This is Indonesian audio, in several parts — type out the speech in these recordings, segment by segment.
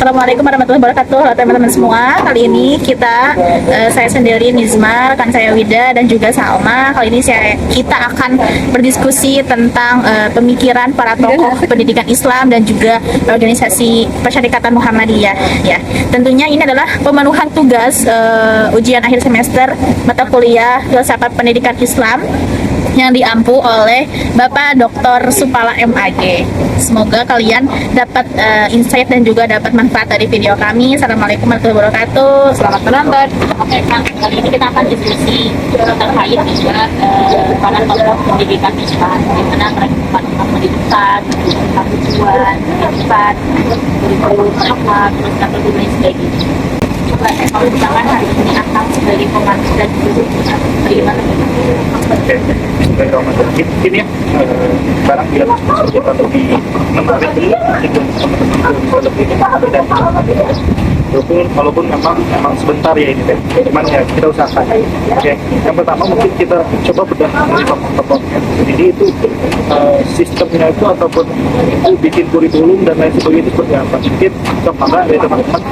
Assalamualaikum warahmatullahi wabarakatuh. Halo teman-teman semua. Kali ini saya sendiri Nizma, rekan saya Wida dan juga Salma. Kali ini kita akan berdiskusi tentang pemikiran para tokoh pendidikan Islam dan juga organisasi Persyarikatan Muhammadiyah. Ya, tentunya ini adalah pemenuhan tugas ujian akhir semester mata kuliah Filsafat Pendidikan Islam yang diampu oleh Bapak Dr. Supala MAG. Semoga kalian dapat insight dan juga dapat manfaat dari video kami. Assalamualaikum warahmatullahi wabarakatuh. Selamat menonton. Oke, kali ini kita akan diskusi terkait juga para tokoh pendidikan Islam, bagaimana mereka melakukan pendidikan, tujuan, kehidupan, kurikulum, akhlak, terus dan lain sebagainya. Coba kalau misalkan hari ini akan sebagai pemandu dan bagaimana? Ini ya, sekarang dia kita lebih menarik walaupun memang sebentar ya ini deh, cuman ya kita usahakan. Oke, yang pertama mungkin kita coba bedah dari tokoh-tokohnya. Jadi itu sistemnya itu ataupun itu bikin kurikulum dan lain sebagainya itu seperti apa? Mungkin coba dari teman-teman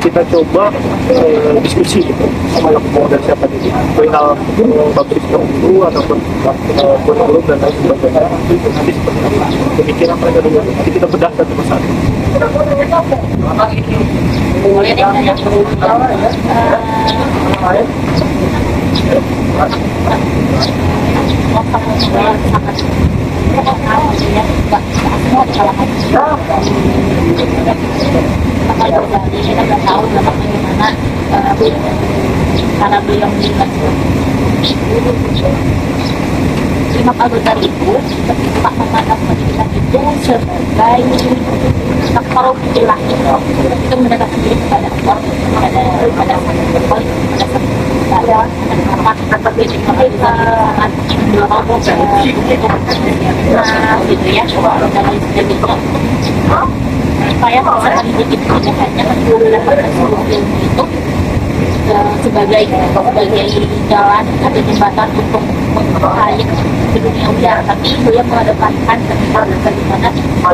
kita coba diskusi gitu sama mau dari siapa ini perihal babris dulu ataupun kurikulum dan lain sebagainya. Nanti seperti apa pemikiran mereka dulu. Nanti kita bedah satu persatu. Boleh deh, yang kita nggak tahu bagaimana cara beliau meningkat. Imam Al-Ghazali itu ketika memandang pendidikan itu sebagai faktor ilah itu mendekatkan diri kepada Allah, kepada apa gitu ya, supaya misalkan dididik tidak hanya mendapatkan sebuah ilmu itu sebagai jalan atau jembatan untuk menghargai ke dunia ujar, tapi beliau mengedepankan tentang bagaimana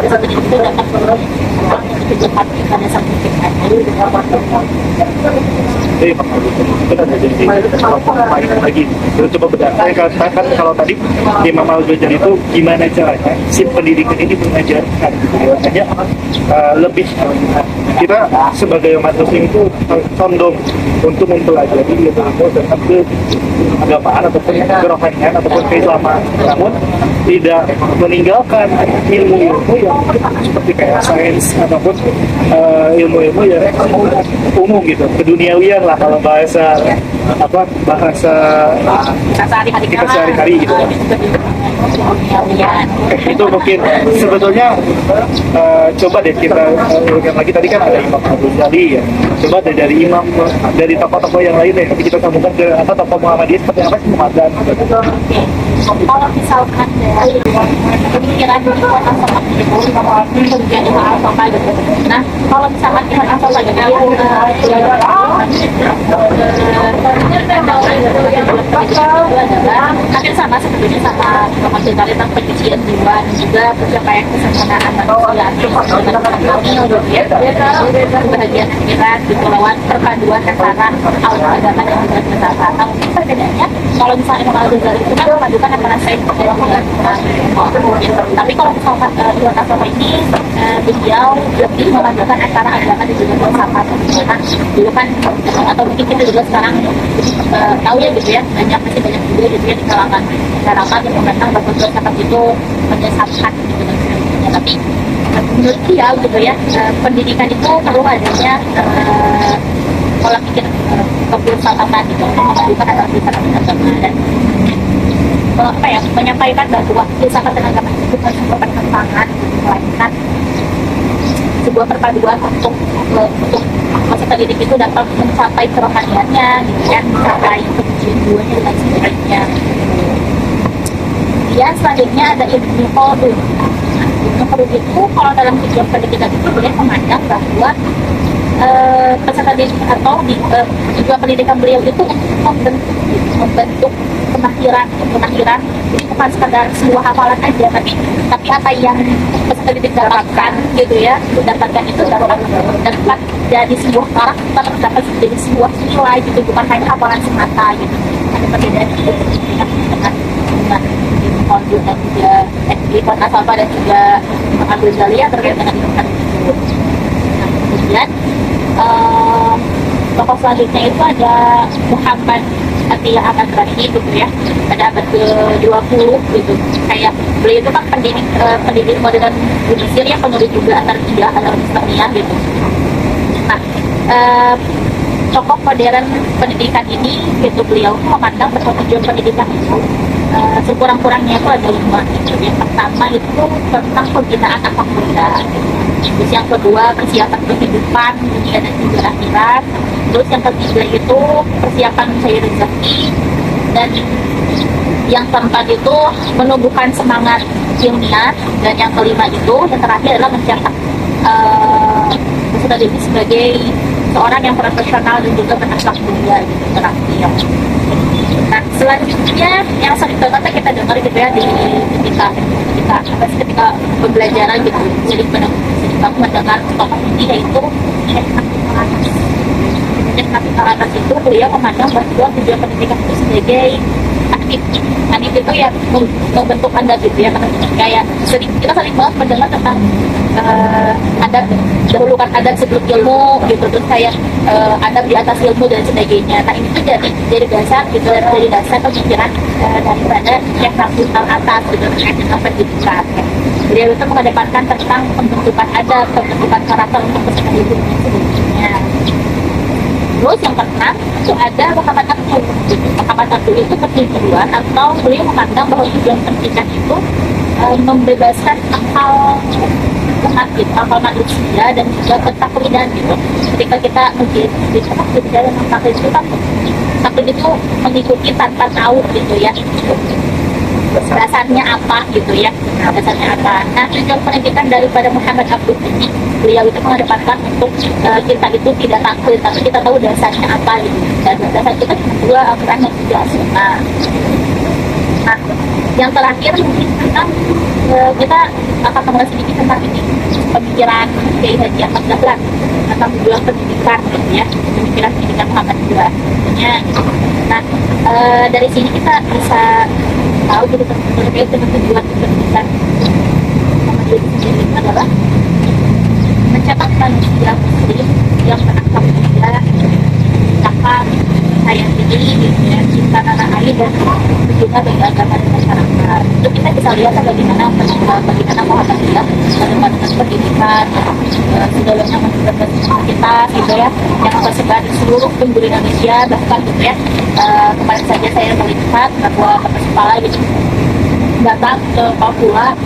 satu itu dapat menunjukkan pada sang penciptaan. Kita ada jadi lagi kita coba bedah. Saya katakan kalau tadi Imam Al-Ghazali itu gimana caranya si pendidikan ini mengajarkan hanya lebih kita sebagai umat muslim itu condong untuk mempelajari ilmu tentang keagamaan ataupun kerohanian ataupun keislaman, namun tidak meninggalkan ilmu-ilmu yang seperti kayak sains ataupun ilmu-ilmu yang umum gitu, keduniawian lah kalau bahasa kita sehari-hari gitu. Itu mungkin sebetulnya coba deh kita urutkan lagi. Tadi kan ada Imam Al-Ghazali ya, coba deh dari tokoh-tokoh yang lain deh, nanti kita sambungkan ke tokoh Muhammadiyah seperti apa sih Muhammad. Kalau misalkan dari pemikiran di kota Sopak itu kemudian Imam Al-Sopak gitu. Nah, kalau misalkan Imam Al-Sopak itu hampir sama sebetulnya sama Al-Ghazali tentang penyucian jiwa dan juga pencapaian kesempurnaan manusia, kebahagiaan akhirat gitu lewat perpaduan antara agama dan juga filsafat. Nah, mungkin perbedaannya kalau misalnya Imam Al-Ghazali itu kan memadukan antara sains dan ilmu. Tapi kalau misalkan Imam Al-Sopak ini beliau lebih memadukan antara agama dan juga filsafat. Karena dulu kan atau mungkin kita juga sekarang tahu ya gitu ya, masih banyak juga gitu ya di kalangan masyarakat yang memandang bahwa filsafat itu menyesatkan gitu dan sebagainya. Tapi menurut dia gitu ya, pendidikan itu perlu adanya pola pikir kefilsafatan gitu untuk memadukan antara filsafat dan agama dan menyampaikan bahwa filsafat dan agama itu bukan sebuah pertentangan, melainkan sebuah perpaduan untuk peserta didik itu dapat mencapai kerohaniannya gitu kan, mencapai kesucian jiwanya dan sebagainya. Kemudian selanjutnya ada Ibnu Khaldun. Ibnu Khaldun itu kalau dalam tujuan pendidikan itu boleh memandang bahwa peserta didik atau juga pendidikan beliau itu membentuk kemahiran ini bukan sekadar sebuah hafalan aja, tapi apa yang peserta didik dapatkan gitu ya, dapatkan itu dapat jadi sebuah karakter, dapat jadi sebuah nilai gitu, bukan hanya hafalan semata gitu. Ada perbedaan itu dengan Khaldun dan juga Ibn Asaba dan juga Abdul Jaliyah terkait dengan ilmu itu. Nah, kemudian tokoh selanjutnya itu ada Muhammad Atiyah Al-Adrani gitu ya, pada abad ke-20 gitu. Kayak beliau itu kan pendidik modern di Mesir ya, penulis juga Antartida atau Islamiyah gitu. Nah, tokoh modern pendidikan ini gitu, beliau memandang bahwa tujuan pendidikan itu sekurang-kurangnya itu ada 5 gitu. Yang pertama itu tentang pembinaan akhlak mulia. Terus yang kedua persiapan kehidupan dunia dan juga akhirat. Terus yang ketiga itu persiapan mencari rezeki, dan yang keempat itu menumbuhkan semangat ilmiah, dan yang kelima itu yang terakhir adalah mencetak peserta didik sebagai seorang yang profesional dan juga berakhlak mulia gitu, terakhir. Nah, selanjutnya yang sering banget kita dengar gitu ya di ketika pembelajaran gitu, jadi ketika mendengar tokoh ini yaitu Syekh Nafi Karatas itu beliau memandang bahwa tujuan pendidikan itu sebagai aktif itu ya membentuk adab gitu ya, kayak kita sering banget mendengar tentang adab, dahulukan adab sebelum ilmu gitu, terus kayak adab di atas ilmu dan sebagainya. Nah ini tuh jadi dasar gitu, jadi dasar pemikiran daripada Syekh Nafi Karatas gitu terkait dengan pendidikan. Beliau itu mengedepankan tentang pembentukan adab, pembentukan karakter untuk peserta didik sebelumnya. Terus yang keenam itu ada Muhammad Abduh. Muhammad Abduh itu bertujuan atau beliau memandang bahwa tujuan pendidikan itu membebaskan akal gitu, akal manusia dan juga ketaklidan gitu. Ketika kita berbicara tentang taklid itu kan, taklid itu mengikuti tanpa tahu gitu ya, dasarnya apa gitu ya, dasarnya apa. Nah, tujuan pendidikan daripada Muhammad Abduh ini, beliau itu mengedepankan untuk kita itu tidak takut, tapi kita tahu dasarnya apa gitu. Dan dasar kita cuma dua, Al-Quran dan juga As-Sunnah. Nah, yang terakhir mungkin tentang kita akan mengulas sedikit tentang ini, pemikiran Kiai Haji Ahmad Dahlan tentang tujuan pendidikan gitu ya, pemikiran pendidikan Muhammadiyah. Nah, dari sini kita bisa tahu gitu terkait dengan tujuan pendidikan Muhammadiyah sendiri adalah mencetak manusia muslim yang berakhlak mulia, cakap, sayang diri, gitu ya, cinta tanah air dan juga bagi agama dan masyarakat. Itu kita bisa lihat bagaimana Muhammadiyah dengan pendidikan segala macam kita gitu ya, yang tersebar di seluruh penjuru Indonesia, bahkan gitu ya, kemarin saja saya melihat bahwa Bapak Kepala gitu datang ke Papua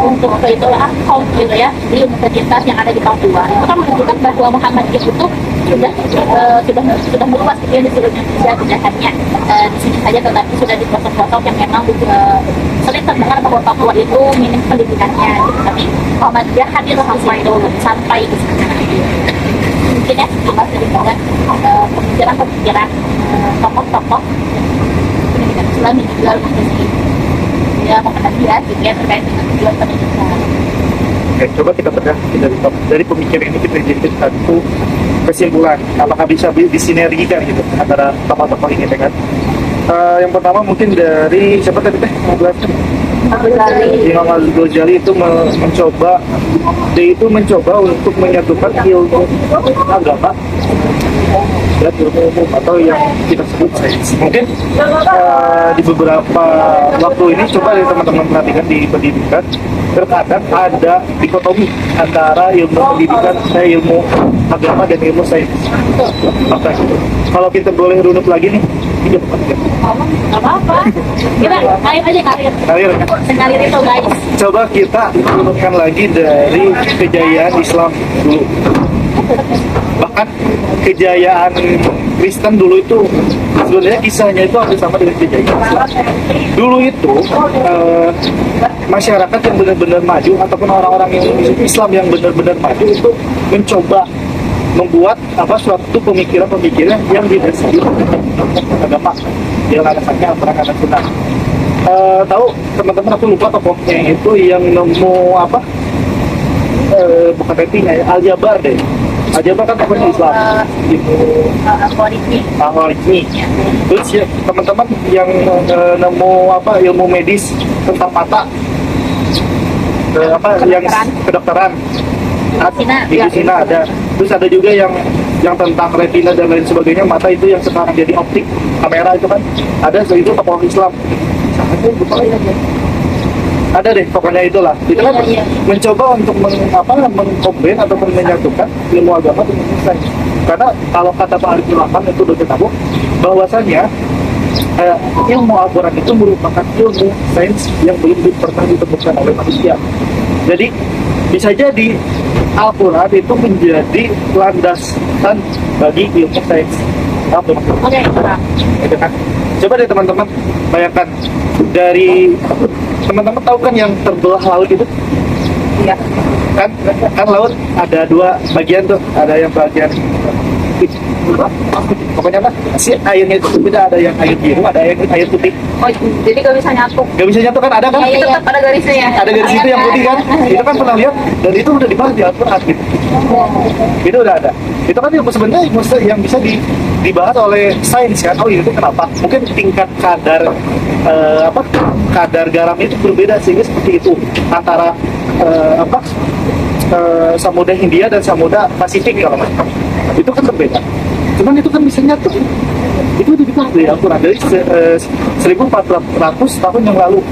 untuk ke itulah kaum gitu ya, di universitas yang ada di Papua. Itu kan menunjukkan bahwa Muhammadiyah itu sudah meluas gitu ya di seluruh Indonesia, tidak hanya di sini saja, tetapi sudah di pelosok-pelosok yang memang sering terdengar bahwa Papua itu minim pendidikannya gitu. Tapi Muhammadiyah hadir sampai di sana. Mungkin ya cuma sedikit pemikiran tokoh-tokoh pendidikan Islam yang juga menjadi ya Muhammadiyah gitu ya, terkait dengan tujuan pendidikan. Oke, coba kita bedah dari pemikiran ini kita jadi satu kesimpulan, apakah bisa disinergikan gitu antara tokoh-tokoh ini kan? Yang pertama mungkin dari siapa tadi Imam Al-Ghazali itu mencoba untuk menyatukan ilmu agama dan ilmu umum atau yang kita sebut sains. Mungkin di beberapa waktu ini coba teman-teman perhatikan di pendidikan, terkadang ada dikotomi antara ilmu pendidikan, ilmu agama dan ilmu sains. Maka kalau kita boleh runut lagi nih, tidak apa-apa. Kita ngalir aja ngalir itu guys. Coba kita runutkan lagi dari kejayaan Islam dulu. Bahkan kejayaan Kristen dulu itu sebenarnya kisahnya itu hampir sama dengan kejayaan Islam. Dulu itu masyarakat yang benar-benar maju ataupun orang-orang yang Islam yang benar-benar maju itu mencoba membuat suatu pemikiran-pemikiran yang didasari agama yang alasannya perangkat sunnah. Tahu teman-teman, aku lupa tokohnya itu yang nemu bukan ratingnya ya, Al-Jabar deh. Al-Jabar kan tokohnya Islam itu Al-Khawarizmi. Terus ya, teman-teman yang nemu ilmu medis tentang mata, yang kedokteran di sini ada. Terus ada juga yang tentang retina dan lain sebagainya, mata itu yang sekarang jadi optik kamera itu kan ada, so itu tokoh Islam. Ada deh pokoknya itulah. Itu kan mencoba untuk mengkombin atau menyatukan ilmu agama dengan sains. Karena kalau kata Pak Arifin Rahman itu Dr. Tabu, bahwasannya ilmu Al-Quran itu merupakan ilmu sains yang belum pernah ditemukan oleh manusia. Jadi bisa jadi Al-Quran itu menjadi landasan bagi ilmu sains. Oke. Itu kan. Coba deh teman-teman bayangkan, dari teman-teman tahu kan yang terbelah laut itu? Iya. Kan laut ada dua bagian tuh, ada yang bagian pokoknya si airnya itu beda, ada yang air biru, ada yang air putih. Oh, jadi gak bisa nyatu. Gak bisa nyatu kan, ada kan? Iya, tetap ada garisnya ya. Ada garis itu yang putih kan? Itu kan pernah lihat, dan itu udah dibahas di Al-Quran gitu. Itu udah ada. Itu kan sebenarnya yang bisa dibahas oleh sains kan. Oh itu kenapa? Mungkin tingkat kadar kadar garam itu berbeda sehingga seperti itu antara Samudra Hindia dan Samudra Pasifik kalau itu kan berbeda. Cuman itu kan bisa nyatu. Itu dibahas di Al-Quran dari 1400 tahun yang lalu.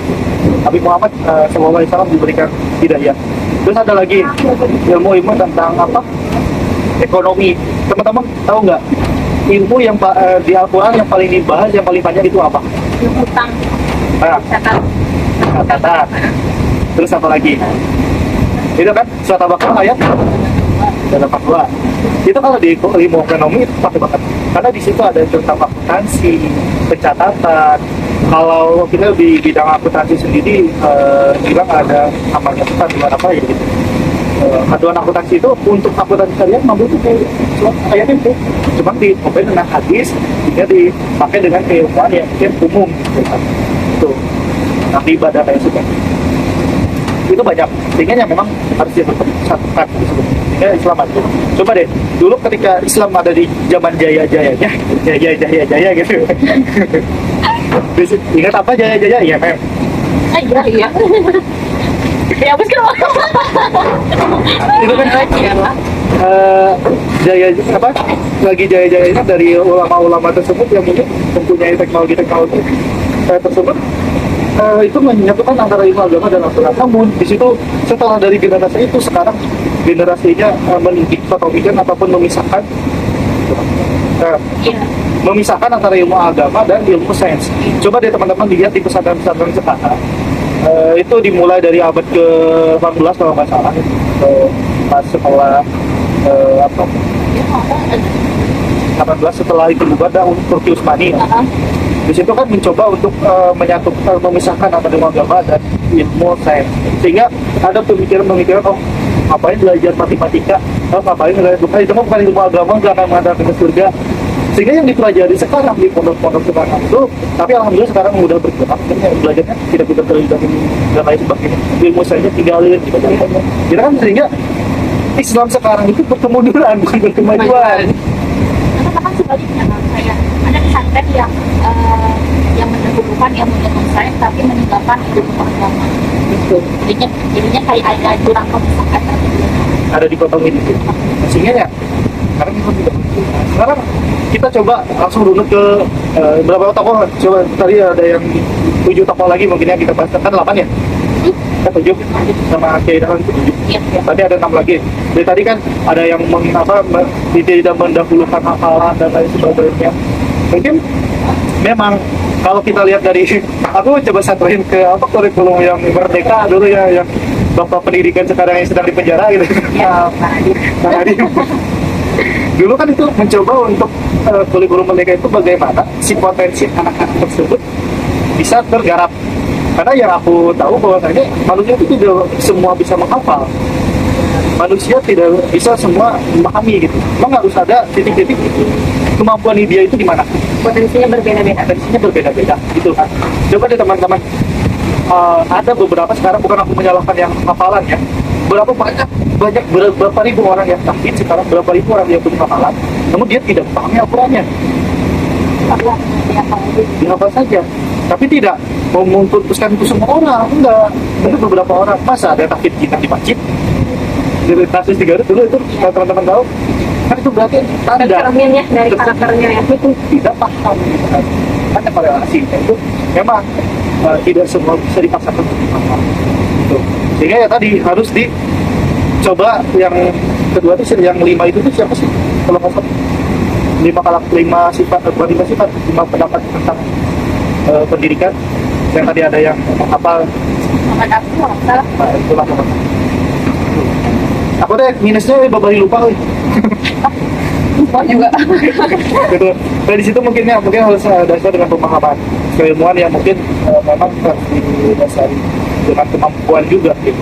Nabi Muhammad SAW diberikan hidayah. Terus ada lagi ilmu-ilmu tentang ekonomi. Teman-teman tahu nggak ilmu yang di Al-Quran yang paling dibahas, yang paling banyak itu apa? Utang. Kata. Terus apa lagi? Itu kan surat Al-Baqarah ayat 82. Itu kalau di ilmu ekonomi itu pakai banget. Karena di situ ada tentang akuntansi, pencatatan. Kalau kita di bidang akuntansi sendiri bilang ada namanya aduan apa ya gitu. Aduan akuntansi itu untuk akuntansi kalian membutuhkan kayak itu. Cuma dicoba dengan hadis, sehingga dipakai dengan keilmuan yang umum. Itu nanti ibadah kayak suka. Itu banyak, sehingga yang memang harus disatukan sehingga Islam itu. Coba deh, dulu ketika Islam ada di zaman jaya-jayanya, jaya gitu. Ingat apa jaya-jaya? Iya, Mem. Iya. Ya, habis kenapa? Itu kan jaya lagi jaya-jayanya dari ulama-ulama tersebut yang mungkin mempunyai teknologi tersebut. Itu menyatukan antara ilmu agama dan Al-Quran. Namun di situ setelah dari generasi itu sekarang generasinya meninggi atau bikin ataupun memisahkan memisahkan antara ilmu agama dan ilmu sains. Coba deh teman-teman lihat di pesantren-pesantren sekarang. Itu dimulai dari abad ke-18 kalau nggak salah. Pas setelah 18 setelah itu juga ada Turki Utsmani. Di situ kan mencoba untuk memisahkan antara ilmu agama dan ilmu sains, sehingga ada pemikiran-pemikiran ngapain belajar matematika, ngapain belajar itu bukan ilmu agama, nggak akan mengantarkan ke surga. Sehingga yang dipelajari sekarang di pondok-pondok sekarang itu, tapi alhamdulillah sekarang udah bergerak, dan belajarnya tidak bisa terlibat dan lain sebagainya. Ilmu sainsnya tinggalin gitu kan, sehingga Islam sekarang itu berkemunduran bukan berkemajuan. Karena sebaliknya kayak ada pesantren yang mendahulukan ilmu sains tapi meninggalkan ilmu agama. Gitu. Jadinya kayak ada jurang kemusakan. Ada di kota ini. Sehingga ya, sekarang sekarang kita coba langsung runut ke berapa tokoh. Coba tadi ada yang 7 tokoh lagi mungkin yang kita bahas, kan 8 ya? Kita 7 sama Kiai Dahlan 7. Tadi ada 6 lagi. Jadi tadi kan ada yang tidak mendahulukan hafalan dan lain sebagainya. Mungkin memang kalau kita lihat dari aku coba satuin ke kurikulum yang merdeka dulu ya, yang bapak pendidikan sekarang yang sedang dipenjara gitu. Ya, Pak Adi. Dulu kan itu mencoba untuk kurikulum merdeka itu bagaimana si potensi anak-anak tersebut bisa tergarap. Karena yang aku tahu bahwasanya manusia itu tidak semua bisa menghafal. manusia tidak bisa semua memahami gitu. Memang harus ada titik-titik kemampuan dia itu di mana. Potensinya berbeda-beda. Potensinya berbeda-beda gitu kan. Coba deh teman-teman, ada beberapa, sekarang bukan aku menyalahkan yang hafalan ya, berapa berapa ribu orang yang tahfidz sekarang, berapa ribu orang yang punya hafalan, namun dia tidak pahami Al-Qurannya. Dihafal saja, tapi tidak memutuskan itu semua orang, enggak. Itu beberapa orang. Masa ada tahfidz kita di masjid, dari kasus di Garut dulu itu, kalau teman-teman tahu, kan itu berarti tanda dari karakternya ya. itu tidak paham gitu kan. Karena pada aslinya itu memang tidak semua bisa dipaksakan untuk dipaham gitu. Sehingga ya tadi harus dicoba. Yang kedua itu yang 5 itu tuh siapa sih kalau nggak salah, 5 sifat, bukan 5 sifat, 5 pendapat tentang pendidikan. Yang tadi ada yang apa, itulah teman-teman. Aku deh minusnya babari lupa Lupa juga. gitu. Dari situ mungkin harus dasar dengan pemahaman keilmuan yang mungkin memang harus didasari dengan kemampuan juga gitu.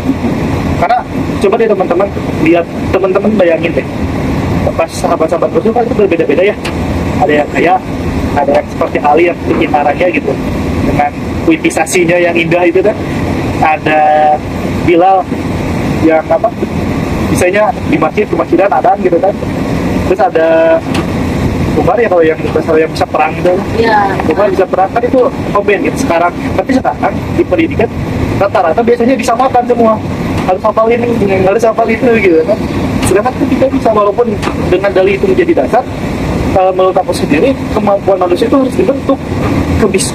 Karena coba deh teman-teman lihat, teman-teman bayangin deh, pas sahabat-sahabat Rasul kan itu berbeda-beda ya. Ada yang kaya, ada yang seperti Ali yang gitarannya gitu dengan puitisasinya yang indah itu kan. Ada Bilal yang apa, misalnya di masjidan adaan gitu kan. Terus ada Umar ya, kalau yang bisa perang gitu. Iya. Umar bisa perang kan, itu komen gitu sekarang. Tapi sekarang di pendidikan rata-rata biasanya disamakan semua. Harus hafal ini, harus hafal itu gitu kan. Sedangkan kita bisa, walaupun dengan dalih itu menjadi dasar, menurut aku sendiri kemampuan manusia itu harus dibentuk,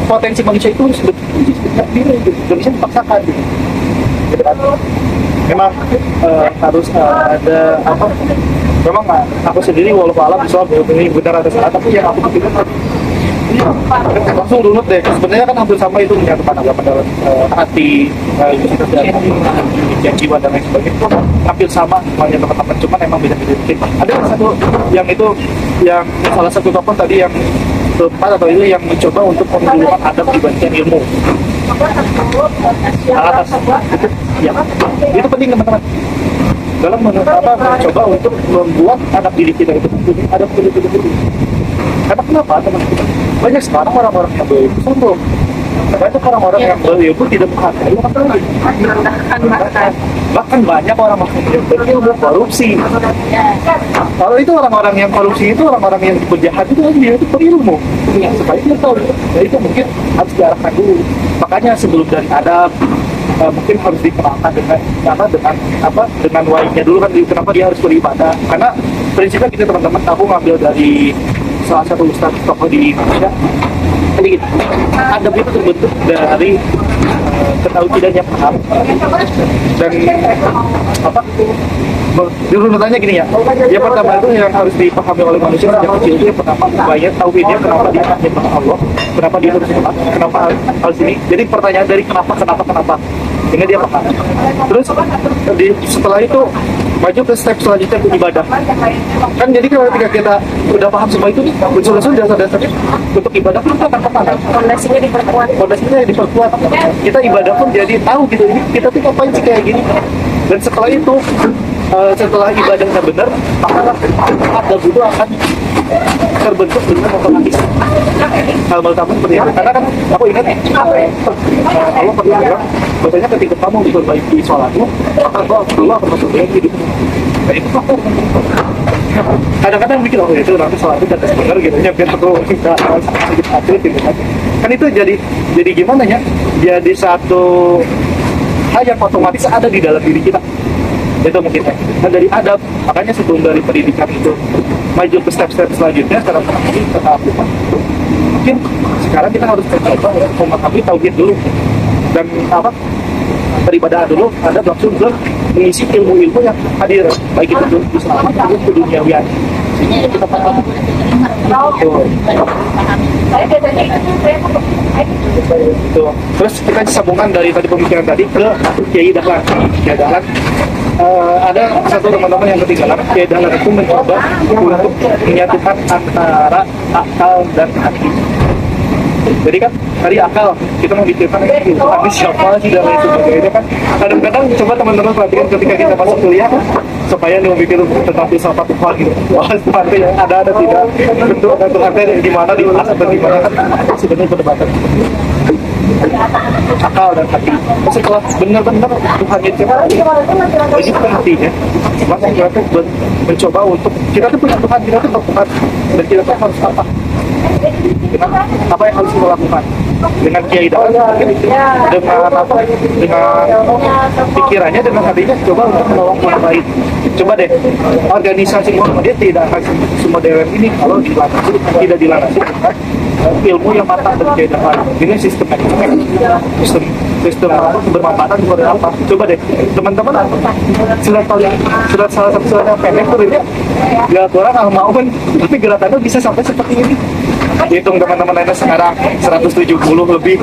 potensi manusia itu harus dibentuk diri gitu. Gak bisa dipaksakan gitu. Gitu kan? Memang harus ada apa? Memang aku sendiri walaupun alam soal ini benar atau salah, tapi yang aku pikirkan langsung runut deh. Sebenarnya kan hampir sama itu, menyatukan agama dalam hati, jiwa dan lain sebagainya, itu hampir sama semuanya teman-teman. Cuman emang beda-beda dikit. Ada satu yang itu, yang salah satu tokoh tadi yang keempat atau itu yang mencoba untuk menunjukkan adab dibandingkan ilmu. Atas itu penting teman-teman. Dalam mencoba untuk membuat anak didik kita itu ada betul-betul. Karena kenapa teman-teman? Banyak sekarang orang-orang yang berilmu sombong. Banyak orang-orang yang berilmu tidak menghargai orang lain. Bahkan banyak orang-orang yang berilmu korupsi. Kalau itu orang-orang yang korupsi itu, orang-orang yang berjahat itu, dia itu berilmu. Supaya dia tahu. Jadi itu mungkin harus diarahkan dulu. Makanya sebelum dari adab, mungkin harus dikenalkan dengan why-nya dulu kan, kenapa dia harus beribadah. Karena prinsipnya kita teman-teman, aku ngambil dari salah satu ustaz tokoh di Indonesia. Jadi adab itu terbentuk dari ketauhidan yang paham dan apa, urutannya gini ya. Yang pertama itu yang harus dipahami oleh manusia sejak kecil itu, yang pertama banyak tauhidnya, kenapa dia menyembah Allah, kenapa dia harus menyembah, kenapa harus ini. Jadi pertanyaan dari kenapa sehingga dia paham. Terus setelah itu maju ke step selanjutnya, ke ibadah. Kan jadi kalau ketika kita udah paham semua itu, unsur-unsur dasar-dasarnya untuk ibadah pun kita akan paham. Fondasinya diperkuat. Kita ibadah pun jadi tahu gitu, ini kita tuh ngapain sih kayak gini. Dan setelah itu, setelah ibadahnya benar, maka adab itu akan terbentuk dengan otomatis. Hal pertama seperti itu. Karena kan aku ingat Allah pernah bilang, bahwasanya ketika kamu diperbaiki sholatmu, maka Allah akan memperbaiki hidupmu. Nah itu faktor. Kadang-kadang mikir, oh itu nanti sholatnya tidak benar gitu, nyampe aku sedikit atlet gitu kan. Kan itu jadi gimana ya? Jadi satu hal yang otomatis ada di dalam diri kita. Itu mungkin ya. Nah dari adab, makanya sebelum dari pendidikan itu maju ke step-step selanjutnya, secara memahami ketaatan. Mungkin sekarang kita harus mencoba memahami tauhid dulu dan apa, beribadah dulu, ada langsung ke mengisi ilmu-ilmu yang hadir, baik itu Islam maupun ke duniawian. Sehingga kita paham. Terus kita sambungkan dari tadi pemikiran tadi ke Kiai Dahlan. Kiai Dahlan ada satu teman-teman yang ketinggalan. Kiai Dahlan itu mencoba untuk menyatukan antara akal dan hati. Jadi kan tadi akal kita memikirkan itu habis siapa sih dan lain sebagainya kan. Kadang-kadang coba teman-teman perhatikan ketika kita masuk kuliah supaya nih memikir tentang filsafat Tuhan gitu. Wah, Tuhan itu yang ada tidak, bentuk dan Tuhan itu di mana, di atas atau di mana kan sebenarnya perdebatan akal dan hati. Setelah benar-benar Tuhan itu wajib hatinya, maka kita tuh mencoba untuk kita tuh punya Tuhan, kita tuh tahu Tuhan dan kita tuh harus apa yang harus kita lakukan dengan kiai dakwah, dengan apa, dengan pikirannya, dengan hatinya coba untuk menolong orang lain. Coba deh, organisasi Muhammadiyah tidak akan semodern ini kalau tidak dilandasi ilmu yang matang dan kehidupan. Ini sistem bermanfaatan seperti apa? Coba deh, teman-teman sudah salah satu surat yang pendek tuh ini ya kurang al-ma'un, tapi gerakannya bisa sampai seperti ini. Hitung teman-teman lainnya sekarang 170 lebih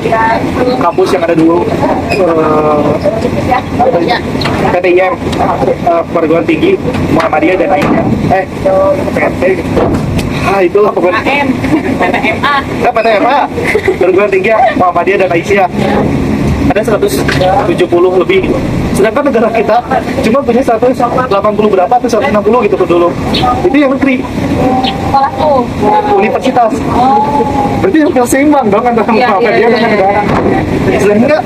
kampus yang ada dulu PTIM, perguruan tinggi Muhammadiyah dan lainnya PT itulah pokoknya PTMA perguruan tinggi Muhammadiyah dan Aisyah ada 170 lebih gitu. Sedangkan negara kita cuma punya 180 berapa atau 160 gitu dulu. Itu yang negeri. Universitas. Berarti yang seimbang dong antara Muhammadiyah dengan negara. Sehingga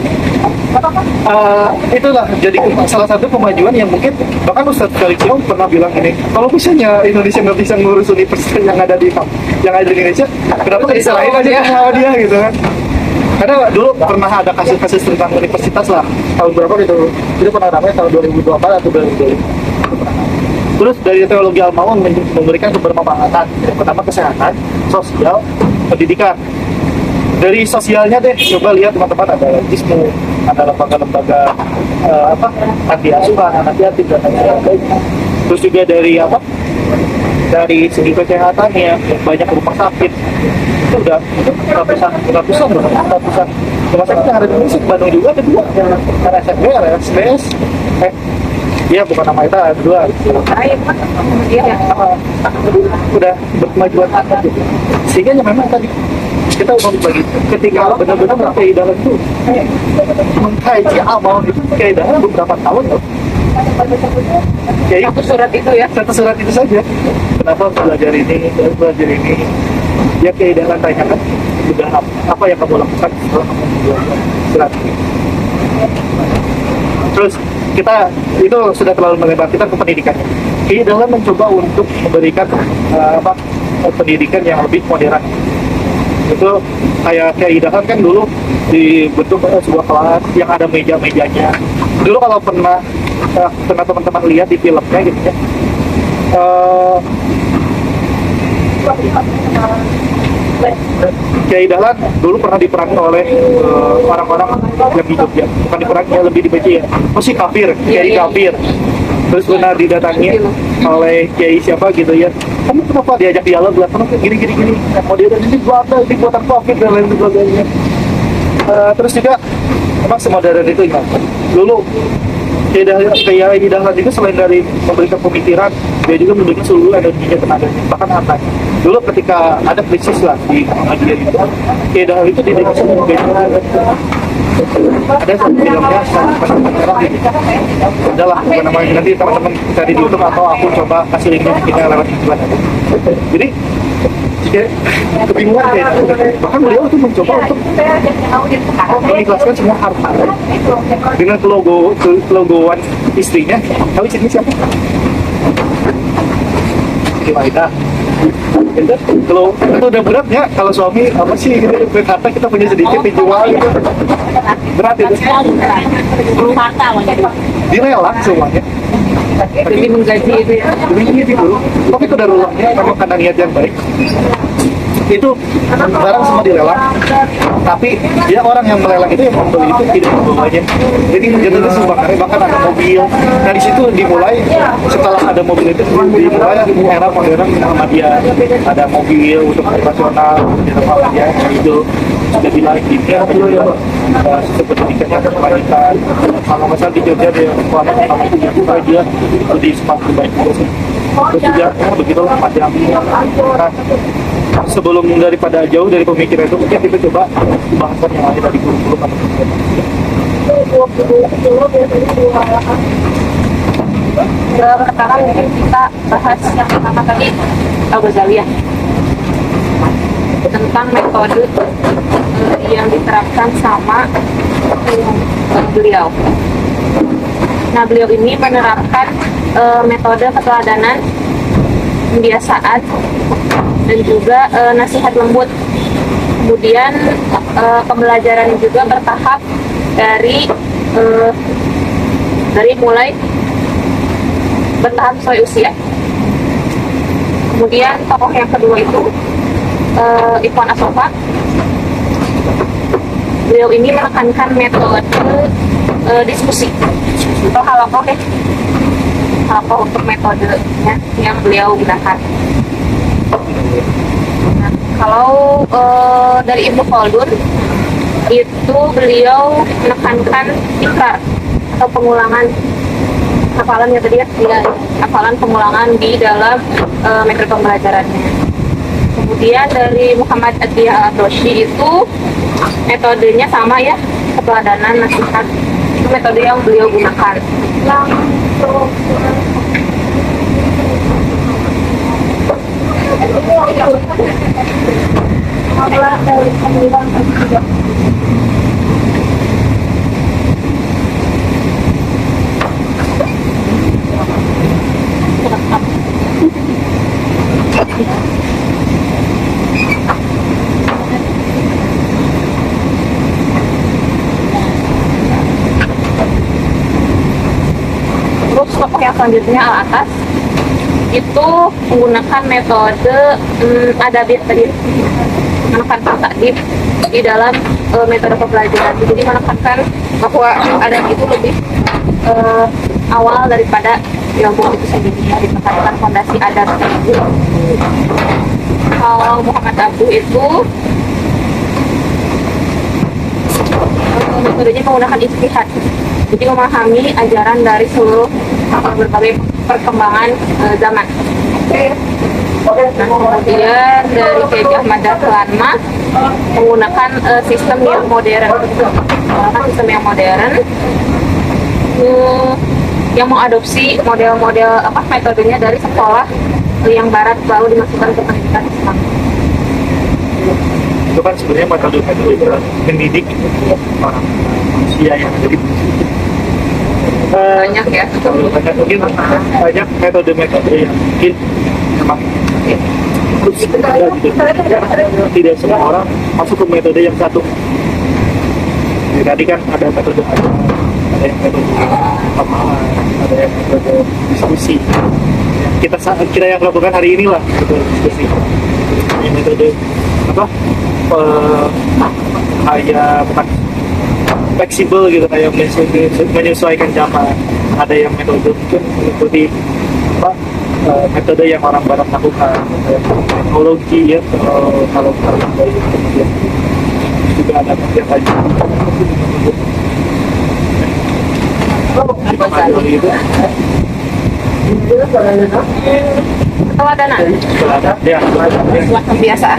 itulah jadi salah satu kemajuan yang mungkin bahkan Ustadz Felix Young pernah bilang ini, kalau misalnya Indonesia nggak bisa ngurus universitas yang ada di Indonesia, kenapa nggak diserahin aja ke Muhammadiyah gitu kan? Karena dulu pernah ada kasus-kasus tentang universitas lah, tahun berapa gitu, itu pernah ramai tahun 2024 atau 2025. Terus dari teologi Al-Ma'un memberikan kebermanfaatan, yang pertama kesehatan, sosial, pendidikan. Dari sosialnya deh, coba lihat teman-teman ada Jismu, ada lembaga-lembaga anti asuhan, anak yatim dan lain sebagainya. Terus juga dari dari segi kesehatannya banyak rumah sakit itu udah ratusan rumah sakit yang ada di Indonesia. Bandung juga ada dua, RSFB, RSBS iya bukan nama itu ada dua udah berkemajuan gitu. Sehingga memang tadi kita mau bagi ketika benar-benar mengkaji dalam itu mengkaji amal itu kayak dalam beberapa tahun loh. Satu surat itu saja. Kenapa belajar ini, belajar ini? Ya keidahan tanyakan sudah apa yang kamu lakukan setelah kamu belajar surat ini. Terus kita itu sudah terlalu melebar, kita ke pendidikan. Keidahan mencoba untuk memberikan pendidikan yang lebih modern. Itu kayak keidahan kan dulu dibentuk sebuah kelas yang ada meja-mejanya. Dulu kalau pernah teman-teman lihat di filmnya gitu ya, Kiai Dahlan dulu pernah diperangi oleh orang-orang yang hidup ya, bukan diperangi, lebih dibenci ya, si kafir, Kiai kafir. Terus pernah didatangi oleh Kiai siapa gitu ya, kamu kenapa diajak dialog, kenapa gini, mau dia ini buatan kafir dan lain sebagainya. Terus juga memang semodern itu ya. Dulu Kiai Dahlan itu selain dari memberikan pemikiran, dia juga memberikan seluruh energinya, tenaganya, bahkan hartanya. Dulu ketika ada krisis lah di Muhammadiyah itu, Kiai Dahlan itu didedikasi ada satu filmnya merah gitu. Udahlah, bukan namanya, nanti teman-teman cari di YouTube atau aku coba kasih linknya kita lewat iklan aja. Jadi kebingungan kayak bahkan beliau itu mencoba untuk mengikhlaskan semua harta dengan kelogoan istrinya. Tahu istrinya siapa? Gimana? Kalau itu udah berat ya, kalau suami apa sih gitu, harta kita punya sedikit dijual gitu. Berat itu. Dilelang semuanya. Demi menggaji itu ya. Demi dulu. Tapi itu darulahnya memang karena niat yang baik. Itu barang semua dilelang, tapi dia orang yang melelang itu yang membeli itu tidak membawanya. Jadi jatuhnya sumbangannya, bahkan ada mobil. Dari situ dimulai, setelah ada mobil itu dimulai era modern Muhammadiyah. Ada mobil untuk operasional Muhammadiyah itu sudah dilarik di sistem pendidikannya ada kebaikan. Kalau misalnya di Jogja dia selama dia di sepatu baik. Terus juga begitulah panjang. sebelum daripada jauh dari pemikiran itu mungkin kita coba bahasan yang lain dari kurikulum atau Sekarang mungkin kita bahas yang pertama tadi Al-Ghazali ya, tentang metode yang diterapkan sama beliau. Nah, beliau ini menerapkan metode keteladanan, pembiasaan, dan juga nasihat lembut. Kemudian pembelajaran juga bertahap dari mulai bertahap sesuai usia. Kemudian tokoh yang kedua itu Ikhwan As-Sofa. Beliau ini menekankan metode diskusi atau halakoh ya, halakoh untuk metodenya yang beliau gunakan. Nah, kalau dari Ibnu Khaldun itu beliau menekankan tikrar atau pengulangan hafalan ya tadi ya, hafalan pengulangan di dalam metode pembelajarannya. Kemudian dari Muhammad Ad-Diya Al-Doshi itu metodenya sama ya, keteladanan, nasihat, itu metode yang beliau gunakan. Terus tokoh yang selanjutnya Al-Atas itu menggunakan metode adabiyah tadi, menekankan takdib di dalam metode pembelajaran. Jadi menekankan bahwa adab itu lebih awal daripada ilmu itu sendiri, ditekankan fondasi adab. Kalau Muhammad Abu itu metodenya menggunakan ijtihad, jadi memahami ajaran dari seluruh berbagai perkembangan zaman. Nah, kemudian dari Kiai Ahmad Dahlan menggunakan sistem yang modern, yang mengadopsi model-model metodenya dari sekolah yang barat lalu dimasukkan ke pendidikan Islam. itu kan sebenarnya metode-metode mendidik orang manusia yang ada di Banyak ya. banyak mungkin banyak metode-metode yang mungkin memang harus ada gitu. Tidak semua orang masuk ke metode yang satu. Jadi tadi kan ada metode ada yang metode pemahaman, ada yang metode diskusi. Kita yang lakukan hari ini lah metode diskusi. Yang metode apa? Kayak bukan fleksibel gitu, kayak menyesuaikan zaman. Ada yang metode mungkin mengikuti metode yang orang barat lakukan, teknologi ya, kalau dari kemudian juga ada yang lain. Keteladanan, Ya, kebiasaan.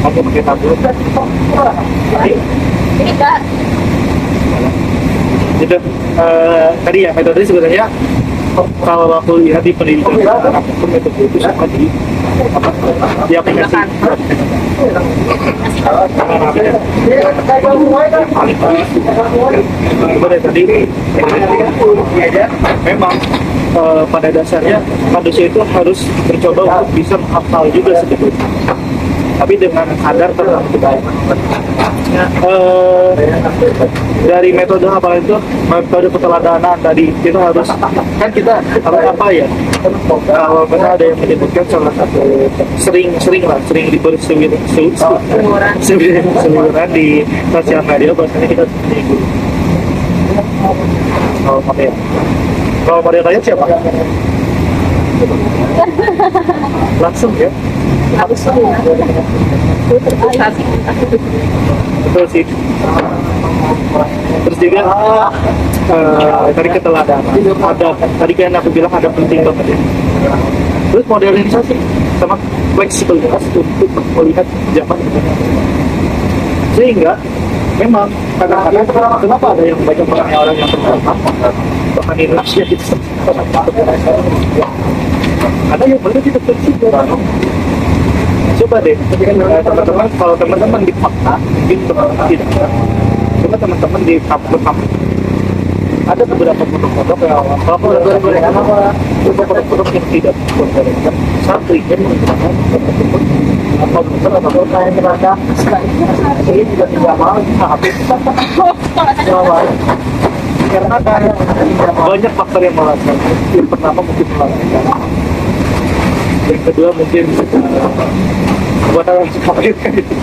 Aku pakai tablet. Ini Kak, Itu tadi ya metode sebenarnya kalau aku lihat di pendidikan aku metode itu sama di aplikasi. Kemudian tadi memang pada dasarnya manusia itu harus mencoba untuk bisa menghafal juga sebetulnya, tapi dengan sadar tentang dari metode hafalan itu, metode keteladanan tadi kita harus kan kita apa ya, kalau misalnya ada yang menyebutkan salah satu sering diberi seliburan di sosial media, bahwasanya kita seperti guru. Kalau model kayak siapa? Langsung ya. langsung ya terprovokasi. Betul sih. Terus juga tadi keteladanan ada, tadi kan aku bilang ada penting banget ya. Terus modernisasi sama fleksibilitas untuk melihat zaman, sehingga memang kadang-kadang kenapa ada yang banyak orang yang berkata bahkan Indonesia itu ada yang benar tidak fleksibel. Coba deh teman-teman, kalau teman-teman di fakta mungkin teman-teman tidak, coba teman-teman di kampus ada beberapa produk-produk yang produk-produk yang tidak diperbolehkan satu ingin menggunakan komputer atau lain terhadap ini juga tidak mau habis karena banyak faktor yang melakukan. Yang pertama mungkin melakukan, yang kedua mungkin buat orang seperti itu.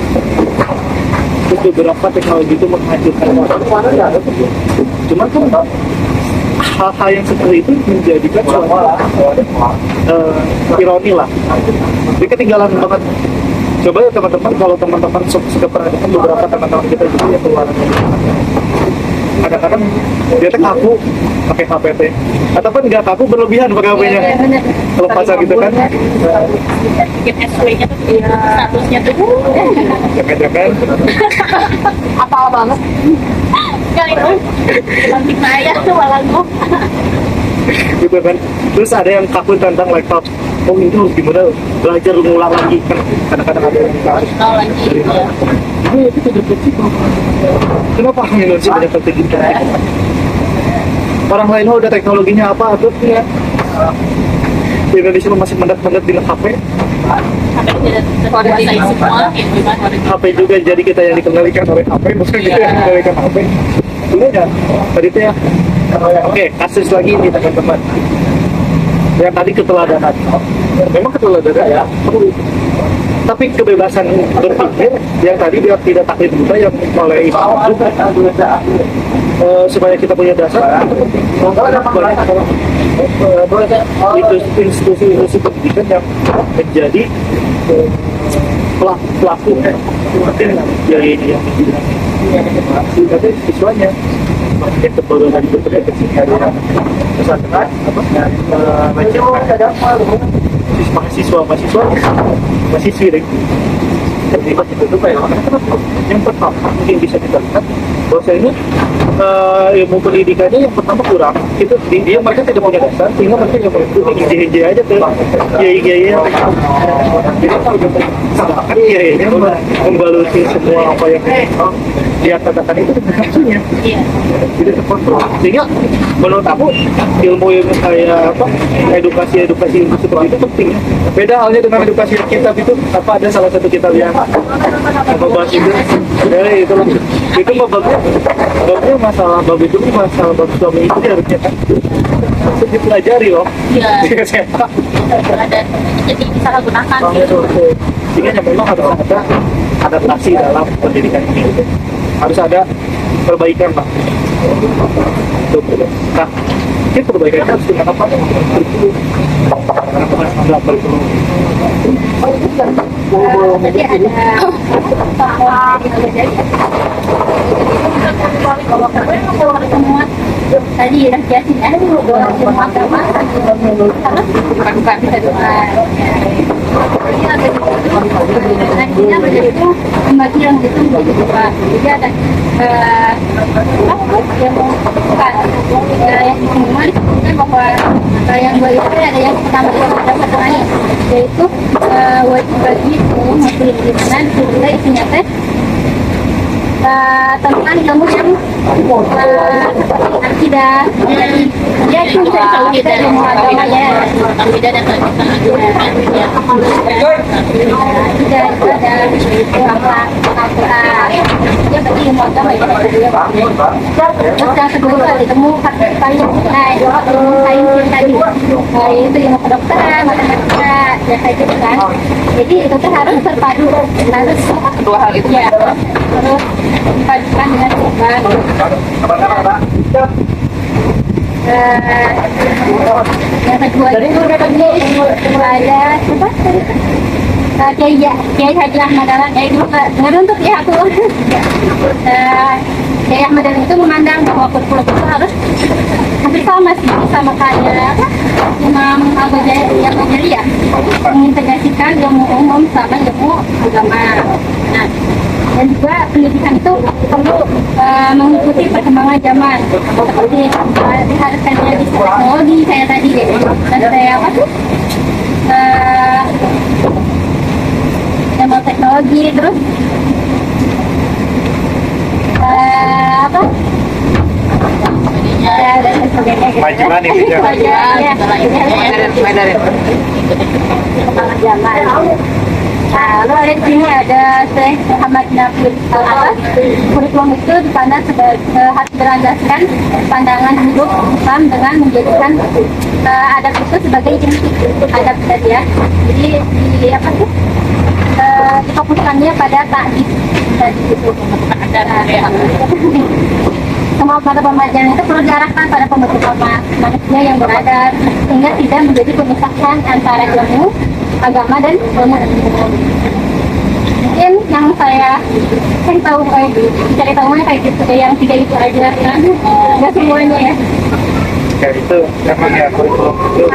Terus beberapa teknologi itu menghancurkan orang. Cuman kan hal-hal yang seperti itu menjadikan suatu ironi lah. Jadi ketinggalan banget. Coba ya teman-teman, kalau teman-teman sudah pernah dengar beberapa teman-teman kita juga yang keluar kadang-kadang dia tuh kaku pakai HP teh, ataupun nggak kaku berlebihan pakai HP-nya. Kalau pasar gitu kan, bikin SW-nya tuh statusnya tuh jangan-jangan Apal banget. kan itu lantik saya tuh malah gue gitu kan. Terus ada yang kaku tentang laptop. Oh ini harus gimana belajar ngulang lagi kan, kadang-kadang ada yang harus lagi ya. ini itu tidak fleksibel. Kenapa orang Indonesia banyak fleksibel? Orang lain udah teknologinya apa tuh ya? Di Indonesia masih mendat-mendat di HP. Sampai tidak terkuasai semua gitu kan. HP juga jadi kita yang dikendalikan oleh HP, bukan kita yang dikendalikan HP. Ini ya, tadi itu ya. Oke, kasus lagi nih teman-teman. Yang tadi keteladanan. Memang keteladanan ya. Tapi kebebasan berpikir yang tadi biar tidak taklid buta yang oleh Islam juga supaya kita punya dasar banyak institusi pendidikan yang menjadi pelaku dari yang jadi siswanya itu baru dari berbagai keseharian pesantren mahasiswa terlibat itu kayak yang pertama mungkin bisa kita lihat bahwa ini ilmu pendidikannya yang pertama kurang, itu dia mereka tidak punya dasar sehingga mereka yang mengikuti aja tuh kiai-kiai jadi sedangkan kiai-nya membaluti semua apa yang dia katakan itu dengan nafsunya tidak terkontrol, sehingga menurut aku ilmu kayak apa edukasi seperti itu penting. Beda halnya dengan edukasi kitab itu, apa ada salah satu kitab yang membahas itu itu babnya masalah bab itu masalah bab suami itu harusnya kan harus dipelajari loh. Iya. Ada jadi disalahgunakan gitu. Sehingga memang harus ada adaptasi dalam pendidikan ini, harus ada perbaikan pak. Nah, mungkin perbaikan harus dengan apa? Nggak perlu. Jadi ada kalau semua tadi udah jelasin ada semua agama bukan bisa doa. Nantinya menjadi itu pembagian itu menjadi dua. Jadi ada yang bukan yang semua disebutkan bahwa yang dua itu ada yang pertama terakhir yaitu wajib bagi muslim iman juga isinya teh tentang ilmu yang akidah, dia itu bisa kita ilmu agama ya, akidah dan akidah itu ada Al-Quran, dia berarti ilmu agama ya. Terus yang kedua ditemu sains tadi, yaitu ilmu kedokteran, matematika, dan kayak gitu kan. Jadi itu tuh harus terpadu, harus Dua hal itu ya, terus dipadukan dengan iman. yang kedua itu ada apa? Kiai Haji Ahmad Dahlan, itu nggak untuk ya aku. Kiai Ahmad Dahlan itu memandang bahwa kurikulum itu harus hampir sama sih, sama kayak apa? Imam Al-Ghazali ya, mengintegrasikan ilmu umum sama ilmu agama. Nah, dan juga pendidikan itu perlu mengikuti perkembangan zaman, seperti diharuskannya di teknologi kayak tadi deh, dan saya apa tuh? Ilmu teknologi terus apa? Dan sebagainya. Kemajuan intinya. Perkembangan zaman. Nah, lalu ada di sini ada Syekh Muhammad Nafis Al-Abbas. Kurikulum itu dipandang harus berlandaskan pandangan hidup Islam dengan menjadikan adab itu sebagai inti adab tadi ya. Jadi di apa sih? Difokuskannya pada ta'dib tadi itu. Semua pada pembelajaran itu perlu diarahkan pada pembentukan manusia yang beradab sehingga tidak menjadi pemisahan antara ilmu agama dan ilmu umum. Mungkin yang saya tahu cari tahunya kayak gitu yang tiga itu aja kan nggak semuanya ya. Ya itu memang ya kurikulum itu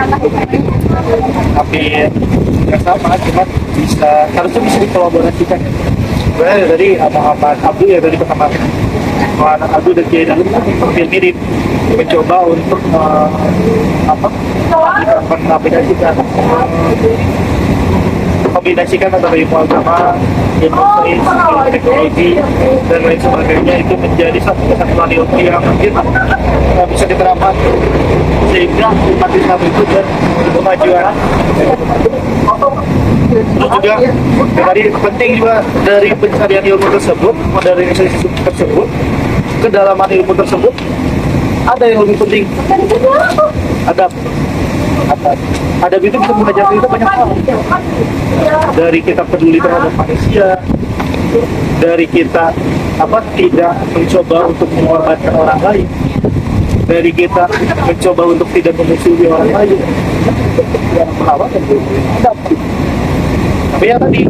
tapi nggak sama, cuma harusnya bisa dikolaborasikan. Sebenarnya dari Muhammad Abdul ya dari pertama Muhammad Abdul dan Kiai Dahlan hampir mirip, mencoba untuk kombinasikan antara ilmu agama, ilmu sains, ilmu teknologi dan lain sebagainya itu menjadi satu kesatuan ilmu yang mungkin bisa diterapkan sehingga umat Islam itu berkemajuan. Terus juga dari penting juga dari pencarian ilmu tersebut, modernisasi tersebut, kedalaman ilmu tersebut ada yang lebih penting, adab. Adab itu bisa mengajar kita banyak hal, dari kita peduli terhadap manusia, dari kita tidak mencoba untuk mengorbankan orang lain, dari kita mencoba untuk tidak memusuhi orang lain, yang merawat dan adab. Tapi ya tadi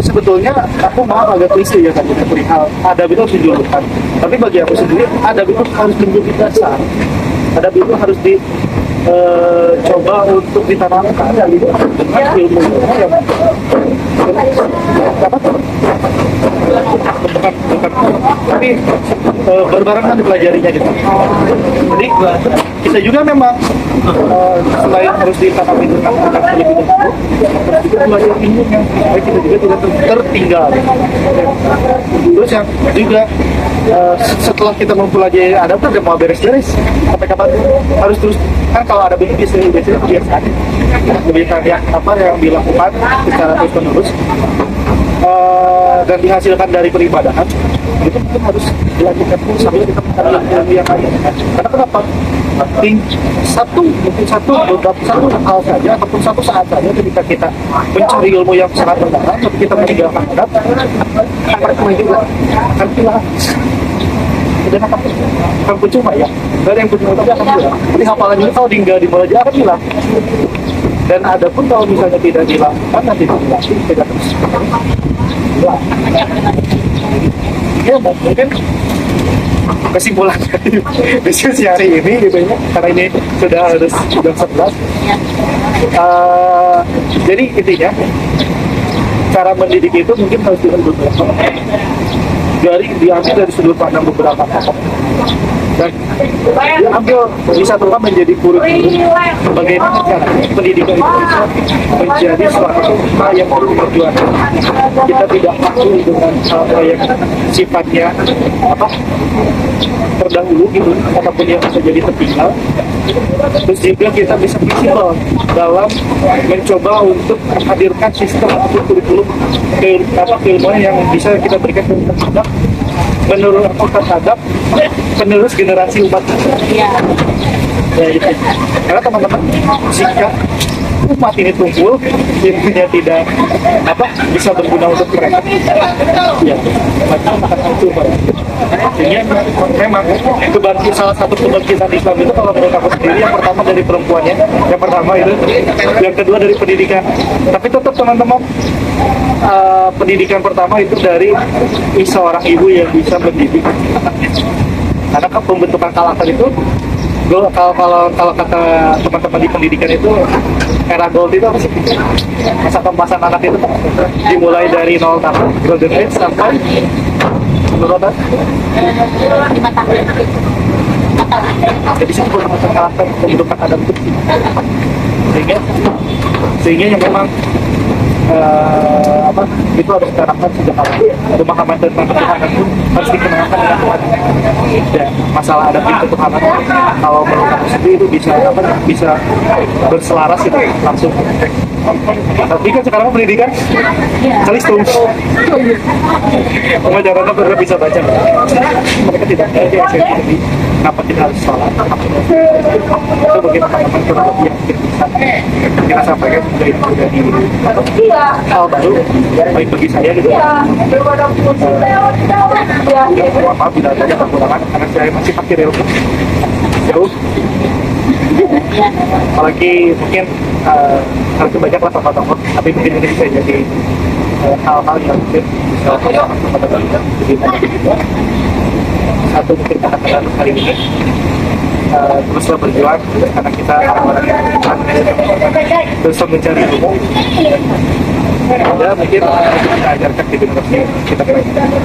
sebetulnya aku mau agak klise ya tadi perihal adab itu harus dijulukan. Tapi bagi aku sendiri adab itu harus menjadi dasar. Adab itu harus dicoba untuk ditanamkan dengan ilmu yang tapi berbarengan dipelajarinya gitu. Jadi kita juga memang selain harus ditanami dengan terlebih dahulu, harus juga belajar ilmu yang supaya kita juga tidak tertinggal. Terus yang juga setelah kita mempelajari adab kan mau beres-beres sampai kapan harus terus kan kalau ada biasanya kebiasaan yang dilakukan secara terus-menerus dan dihasilkan dari peribadahan itu mungkin harus dilanjutkan sambil kita mencari ilmu yang lain. Karena kenapa? Mungkin satu hal saja ataupun satu saat saja ketika kita mencari ilmu yang sangat mendalam tapi kita meninggalkan adab akan percuma juga, akan hilang. Dan akan percuma ya. Dari yang percuma tapi akan hilang. Jadi hafalan ini kalau tinggal di bawah akan hilang. Dan ada pun kalau misalnya tidak dilakukan nanti tidak terus. Ya mungkin kesimpulan dari diskusi hari ini gitu ya, karena ini sudah harus jam 11. Jadi intinya cara mendidik itu mungkin harus diambil dari sudut pandang beberapa tokoh dan diambil disatukan menjadi kurikulum bagaimana cara pendidikan itu bisa menjadi suatu hal yang perlu diperjuangkan. Kita tidak mampu dengan hal yang sifatnya terdahulu gitu ataupun yang bisa jadi tertinggal. Terus juga kita bisa fleksibel dalam mencoba untuk menghadirkan sistem atau kurikulum keilmuan yang bisa kita berikan terhadap penerus generasi umat. Ya itu. Karena teman-teman jika umat ini tumpul, ilmunya tidak bisa berguna untuk mereka, ya maka akan hancur Pak. Sehingga memang salah satu kebangkitan Islam itu kalau menurut aku sendiri yang pertama dari perempuannya, yang pertama itu, yang kedua dari pendidikan. Tapi tetap teman-teman, pendidikan pertama itu dari seorang ibu yang bisa mendidik anaknya. Karena kan pembentukan karakter itu, kalau kata teman-teman di pendidikan itu, era gold itu apa sih? Masa pembahasan anak itu dimulai dari 0 tahun, golden age, sampai menurut Anda? 5 tahun. Jadi situ pembentukan karakter, pembentukan adab itu. Sehingga yang memang itu harus diterapkan sejak awal. Pemahaman tentang ketuhanan pun harus dikenalkan dengan Tuhan. Dan masalah adab itu ketuhanan, kalau menurut aku sendiri itu bisa berselaras itu langsung. Tapi kan sekarang pendidikan kalistung, pengajarannya benar bisa baca. Mereka tidak ada yang jadi kenapa kita harus sholat? Itu bagaimana teman-teman kurang lebih yang bisa kita sampaikan dari hal baru baik bagi saya gitu. Mohon maaf bila ada kekurangan karena saya masih pakai ilmu jauh. Apalagi mungkin harus banyak lah tokoh-tokoh, tapi mungkin ini bisa jadi hal-hal yang mungkin bisa kepada kita. Satu mungkin kata-kata untuk hari ini, teruslah berjuang karena kita orang-orang yang berjuang terus mencari ilmu. Ya mungkin kita ajarkan di generasi kita pelajari.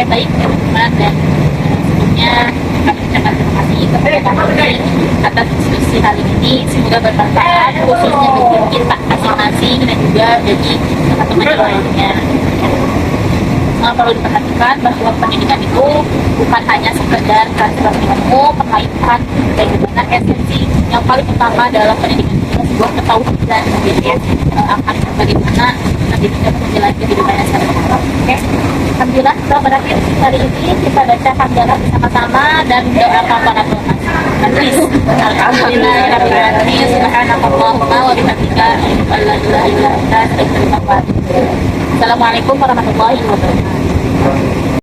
Baik teman-teman, dan sebelumnya kami ucapkan terima kasih kepada kami atas diskusi kali ini. Semoga bermanfaat khususnya bagi kita masing-masing dan juga bagi teman-teman yang lainnya. Perlu diperhatikan bahwa pendidikan itu bukan hanya sekedar transfer ilmu, melainkan bagaimana esensi yang paling utama dalam pendidikan itu sebuah ketauhidan, akan bagaimana nanti kita menjalani kehidupan yang secara oke. Alhamdulillah setelah berakhir hari ini kita baca hamdalah bersama-sama dan doakan para penulis. Alhamdulillah rabbil alamin, subhanakallahumma wa bihamdika, la ilaha illa anta, astaghfiruka wa atubu ilaik. Assalamualaikum warahmatullahi wabarakatuh.